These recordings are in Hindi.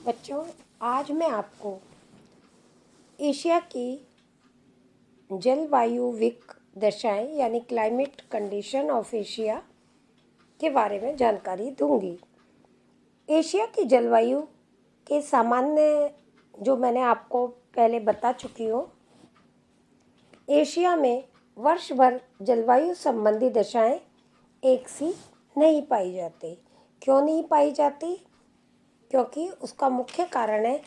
बच्चों, आज मैं आपको एशिया की जलवायुविक दशाएं यानी क्लाइमेट कंडीशन ऑफ एशिया के बारे में जानकारी दूंगी। एशिया की जलवायु के सामान्य जो मैंने आपको पहले बता चुकी हूँ। एशिया में वर्ष भर जलवायु संबंधी दशाएं एक सी नहीं पाई जाती। क्यों नहीं पाई जाती? क्योंकि उसका मुख्य कारण है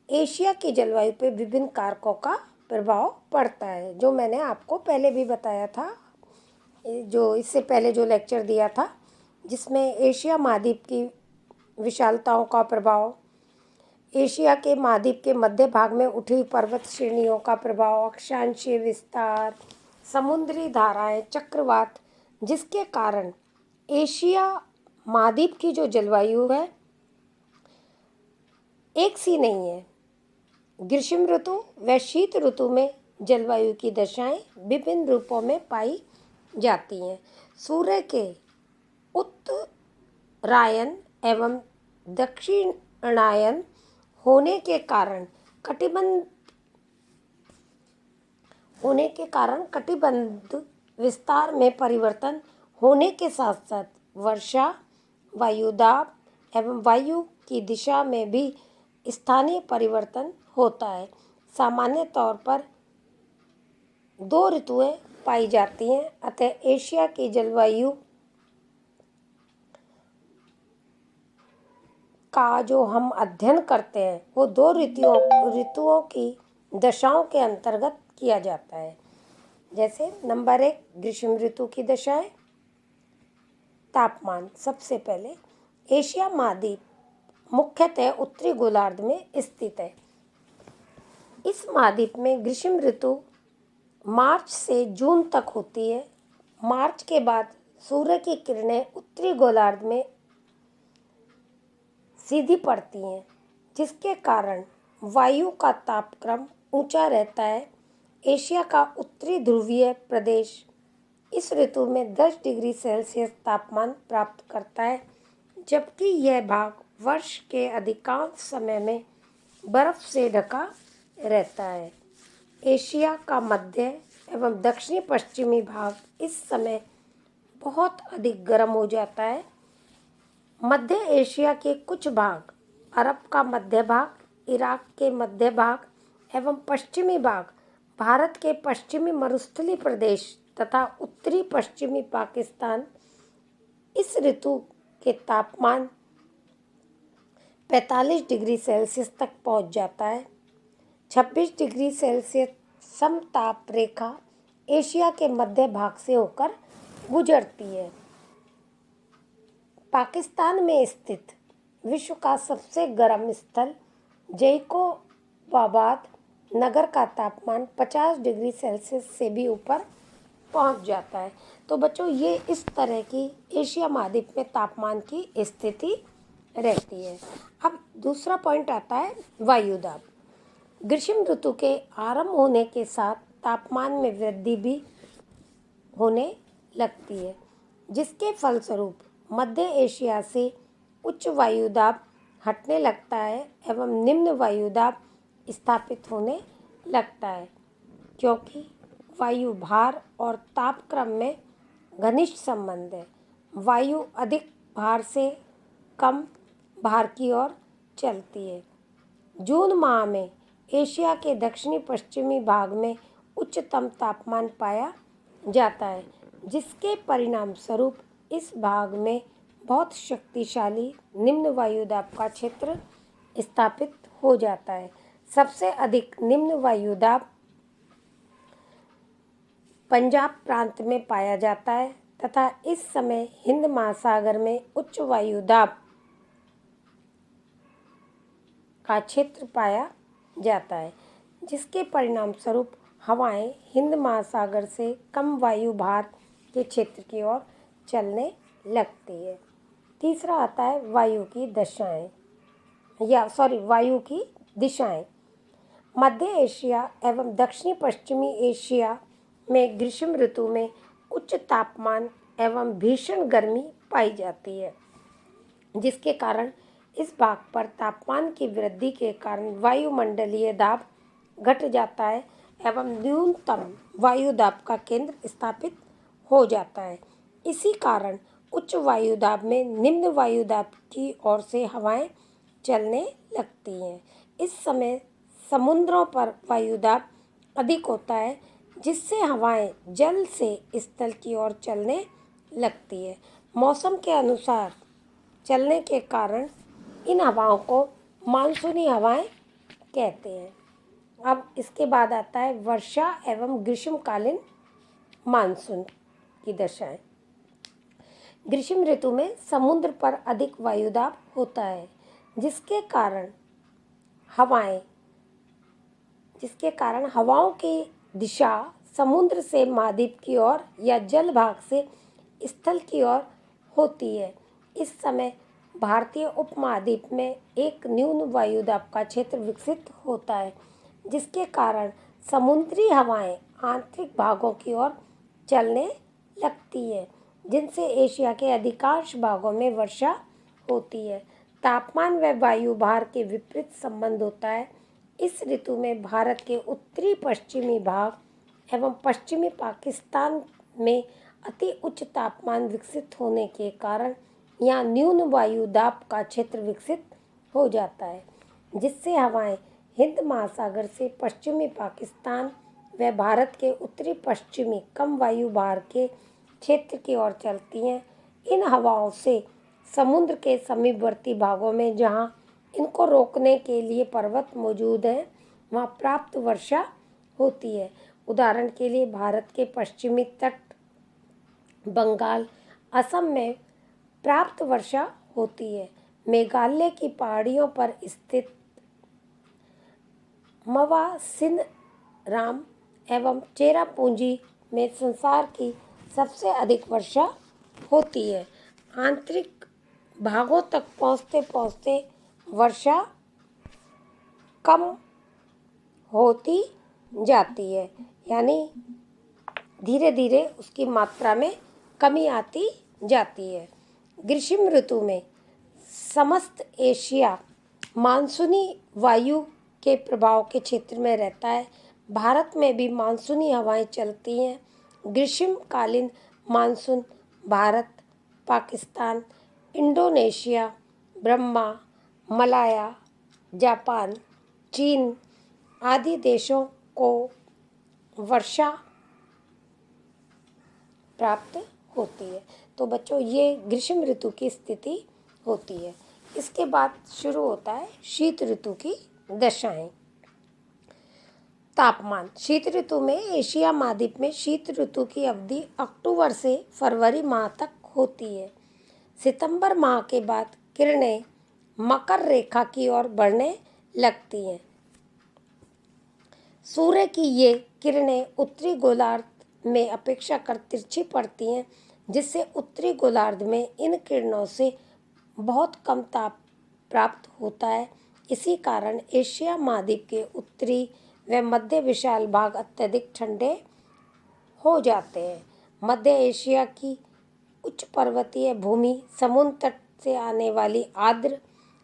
एशिया की जलवायु पे विभिन्न कारकों का प्रभाव पड़ता है, जो मैंने आपको पहले भी बताया था, जो इससे पहले जो लेक्चर दिया था, जिसमें एशिया महाद्वीप की विशालताओं का प्रभाव, एशिया के महाद्वीप के मध्य भाग में उठी पर्वत श्रेणियों का प्रभाव, अक्षांशीय विस्तार, समुद्री धाराएं, चक्रवात, जिसके कारण एशिया महाद्वीप की जो जलवायु है एक सी नहीं है। ग्रीष्म ऋतु व शीत ऋतु में जलवायु की दशाएं विभिन्न रूपों में पाई जाती हैं। सूर्य के उत्तरायण एवं दक्षिणायन होने के कारण कटिबंध विस्तार में परिवर्तन होने के साथ साथ वर्षा, वायुदाब एवं वायु की दिशा में भी स्थानीय परिवर्तन होता है। सामान्य तौर पर 2 ऋतुएं पाई जाती हैं। अतः एशिया की जलवायु का जो हम अध्ययन करते हैं वो 2 ऋतुओं की दशाओं के अंतर्गत किया जाता है। जैसे नंबर 1 ग्रीष्म ऋतु की दशाएं। तापमान। सबसे पहले एशिया महाद्वीप मुख्यतः उत्तरी गोलार्ध में स्थित है। इस महाद्वीप में ग्रीष्म ऋतु मार्च से जून तक होती है। मार्च के बाद सूर्य की किरणें उत्तरी गोलार्ध में सीधी पड़ती हैं, जिसके कारण वायु का तापक्रम ऊंचा रहता है। एशिया का उत्तरी ध्रुवीय प्रदेश इस ऋतु में 10 डिग्री सेल्सियस तापमान प्राप्त करता है, जबकि यह भाग वर्ष के अधिकांश समय में बर्फ से ढका रहता है। एशिया का मध्य एवं दक्षिणी पश्चिमी भाग इस समय बहुत अधिक गर्म हो जाता है। मध्य एशिया के कुछ भाग, अरब का मध्य भाग, इराक के मध्य भाग एवं पश्चिमी भाग, भारत के पश्चिमी मरुस्थलीय प्रदेश तथा उत्तरी पश्चिमी पाकिस्तान इस ऋतु के तापमान 45 डिग्री सेल्सियस तक पहुंच जाता है। 26 डिग्री सेल्सियस समताप रेखा एशिया के मध्य भाग से होकर गुजरती है। पाकिस्तान में स्थित विश्व का सबसे गर्म स्थल जैकोबाबाद नगर का तापमान 50 डिग्री सेल्सियस से भी ऊपर पहुंच जाता है। तो बच्चों, ये इस तरह की एशिया महाद्वीप में तापमान की स्थिति रहती है। अब दूसरा पॉइंट आता है वायुदाब। ग्रीष्म ऋतु के आरंभ होने के साथ तापमान में वृद्धि भी होने लगती है, जिसके फलस्वरूप मध्य एशिया से उच्च वायुदाब हटने लगता है एवं निम्न वायुदाब स्थापित होने लगता है, क्योंकि वायु भार और तापक्रम में घनिष्ठ संबंध है। वायु अधिक भार से कम भार की ओर चलती है। जून माह में एशिया के दक्षिणी पश्चिमी भाग में उच्चतम तापमान पाया जाता है, जिसके परिणाम स्वरूप इस भाग में बहुत शक्तिशाली निम्न वायुदाब का क्षेत्र स्थापित हो जाता है। सबसे अधिक निम्न वायुदाब पंजाब प्रांत में पाया जाता है तथा इस समय हिंद महासागर में उच्च वायुदाब का क्षेत्र पाया जाता है, जिसके परिणाम स्वरूप हवाएं हिंद महासागर से कम वायु भार के क्षेत्र की ओर चलने लगती है। तीसरा आता है वायु की दिशाएं। मध्य एशिया एवं दक्षिणी पश्चिमी एशिया में ग्रीष्म ऋतु में उच्च तापमान एवं भीषण गर्मी पाई जाती है, जिसके कारण इस भाग पर तापमान की वृद्धि के कारण वायुमंडलीय दाब घट जाता है एवं न्यूनतम वायु दाब का केंद्र स्थापित हो जाता है। इसी कारण उच्च वायु दाब में निम्न वायु दाब की ओर से हवाएं चलने लगती हैं। इस समय समुद्रों पर वायु दाब अधिक होता है, जिससे हवाएं जल से स्थल की ओर चलने लगती है। मौसम के अनुसार चलने के कारण इन हवाओं को मानसूनी हवाएं कहते हैं। अब इसके बाद आता है वर्षा एवं ग्रीष्मकालीन मानसून की दशाएं। ग्रीष्म ऋतु में समुद्र पर अधिक वायुदाब होता है, जिसके कारण हवाओं की दिशा समुद्र से महाद्वीप की ओर या जल भाग से स्थल की ओर होती है। इस समय भारतीय उपमहाद्वीप में एक न्यून वायुदाब का क्षेत्र विकसित होता है, जिसके कारण समुद्री हवाएं आंतरिक भागों की ओर चलने लगती है, जिनसे एशिया के अधिकांश भागों में वर्षा होती है। तापमान व वायु भार के विपरीत संबंध होता है। इस ऋतु में भारत के उत्तरी पश्चिमी भाग एवं पश्चिमी पाकिस्तान में अति उच्च तापमान विकसित होने के कारण यहाँ न्यून वायु दाब का क्षेत्र विकसित हो जाता है, जिससे हवाएं हिंद महासागर से पश्चिमी पाकिस्तान व भारत के उत्तरी पश्चिमी कम वायु भार के क्षेत्र की ओर चलती हैं। इन हवाओं से समुद्र के समीपवर्ती भागों में जहां इनको रोकने के लिए पर्वत मौजूद हैं, वहां प्राप्त वर्षा होती है। उदाहरण के लिए भारत के पश्चिमी तट, बंगाल, असम में प्राप्त वर्षा होती है। मेघालय की पहाड़ियों पर स्थित मवासिनराम एवं चेरापूंजी में संसार की सबसे अधिक वर्षा होती है। आंतरिक भागों तक पहुँचते पहुँचते वर्षा कम होती जाती है, यानी धीरे धीरे उसकी मात्रा में कमी आती जाती है। ग्रीष्म ऋतु में समस्त एशिया मानसूनी वायु के प्रभाव के क्षेत्र में रहता है। भारत में भी मानसूनी हवाएं चलती हैं। ग्रीष्मकालीन monsoon Bharat, Pakistan, Indonesia, Burma, Malaya, Japan, चीन आदि देशों को वर्षा प्राप्त होती है। तो बच्चों, ये ग्रीष्म ऋतु की स्थिति होती है। इसके बाद शुरू होता है शीत ऋतु की दशाएं। तापमान। शीत ऋतु में एशिया महाद्वीप में शीत ऋतु की अवधि अक्टूबर से फरवरी माह तक होती है। सितंबर माह के बाद किरणें मकर रेखा की ओर बढ़ने लगती हैं। सूर्य की ये किरणें उत्तरी गोलार्ध में अपेक्षाकृत तिरछी पड़ती हैं, जिससे उत्तरी गोलार्ध में इन किरणों से बहुत कम ताप प्राप्त होता है। इसी कारण एशिया महाद्वीप के उत्तरी व मध्य विशाल भाग अत्यधिक ठंडे हो जाते हैं। मध्य एशिया की उच्च पर्वतीय भूमि समुद्र तट से आने वाली आर्द्र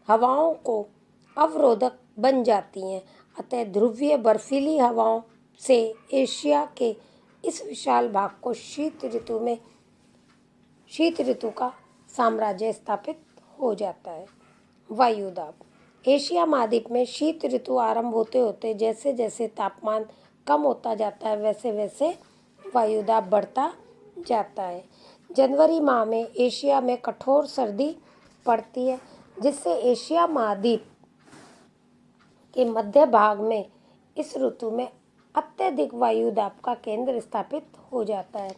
हवाओं को अवरोधक बन जाती हैं। अतः ध्रुवीय बर्फीली हवाओं से एशिया के इस विशाल भाग को शीत ऋतु का साम्राज्य स्थापित हो जाता है। वायुदाब। एशिया महाद्वीप में शीत ऋतु आरंभ होते होते जैसे जैसे तापमान कम होता जाता है, वैसे वैसे वायुदाब बढ़ता जाता है। जनवरी माह में एशिया में कठोर सर्दी पड़ती है, जिससे एशिया महाद्वीप के मध्य भाग में इस ऋतु में अत्यधिक वायुदाब का केंद्र स्थापित हो जाता है।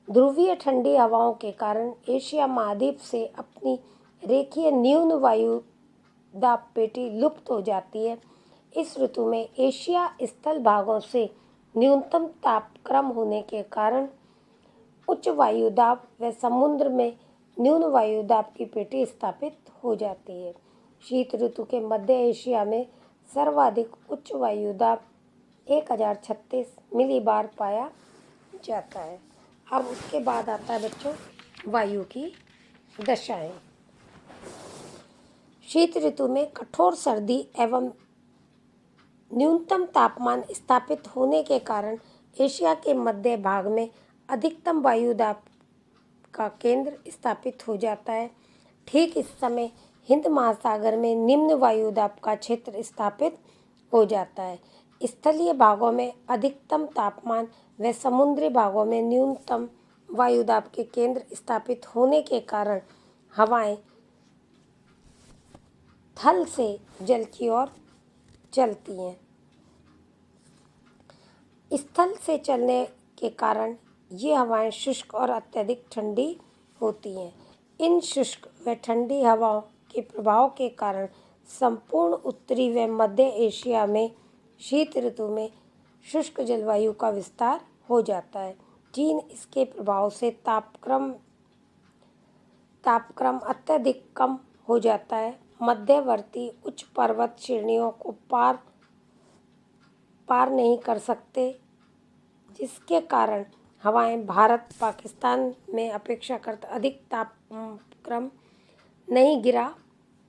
ध्रुवीय ठंडी हवाओं के कारण एशिया महाद्वीप से अपनी रेखीय न्यून वायु दाब पेटी लुप्त हो जाती है। इस ऋतु में एशिया स्थल भागों से न्यूनतम तापक्रम होने के कारण उच्च वायुदाब व समुद्र में न्यून वायुदाब की पेटी स्थापित हो जाती है। शीत ऋतु के मध्य एशिया में सर्वाधिक उच्च वायुदाब 1036 मिलीबार पाया जाता है। अब उसके बाद आता है बच्चों वायु की दशाएं। शीत ऋतु में कठोर सर्दी एवं न्यूनतम तापमान स्थापित होने के कारण एशिया के मध्य भाग में अधिकतम वायुदाब का केंद्र स्थापित हो जाता है। ठीक इस समय हिंद महासागर में निम्न वायुदाब का क्षेत्र स्थापित हो जाता है। स्थलीय भागों में अधिकतम तापमान व समुद्री भागों में न्यूनतम वायुदाब के केंद्र स्थापित होने के कारण हवाएं थल से जल की ओर चलती हैं। स्थल से चलने के कारण ये हवाएं शुष्क और अत्यधिक ठंडी होती हैं। इन शुष्क व ठंडी हवाओं के प्रभाव के कारण संपूर्ण उत्तरी व मध्य एशिया में शीत ऋतु में शुष्क जलवायु का विस्तार हो जाता है। चीन इसके प्रभाव से तापक्रम अत्यधिक कम हो जाता है। मध्यवर्ती उच्च पर्वत श्रेणियों को पार नहीं कर सकते, जिसके कारण हवाएं भारत पाकिस्तान में अपेक्षाकृत अधिक तापक्रम नहीं गिरा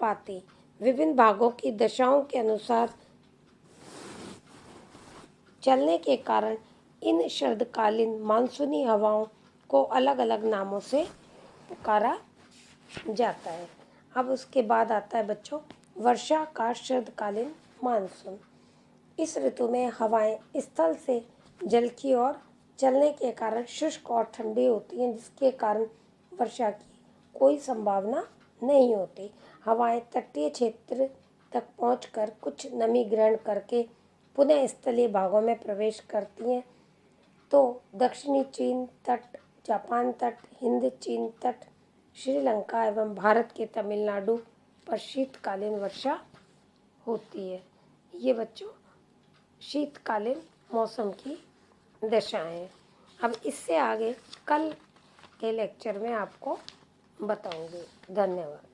पाती। विभिन्न भागों की दशाओं के अनुसार चलने के कारण इन शरदकालीन मानसूनी हवाओं को अलग अलग नामों से पुकारा जाता है। अब उसके बाद आता है बच्चों वर्षा का शरदकालीन मानसून। इस ऋतु में हवाएं स्थल से जल की ओर चलने के कारण शुष्क और ठंडी होती हैं, जिसके कारण वर्षा की कोई संभावना नहीं होती। हवाएं तटीय क्षेत्र तक पहुंचकर कुछ नमी ग्रहण करके पुनः स्थलीय भागों में प्रवेश करती हैं। तो दक्षिणी चीन तट, जापान तट, हिंद चीन तट, श्रीलंका एवं भारत के तमिलनाडु पर शीतकालीन वर्षा होती है। ये बच्चों शीतकालीन मौसम की दशाएं हैं। अब इससे आगे कल के लेक्चर में आपको बताऊंगी। धन्यवाद।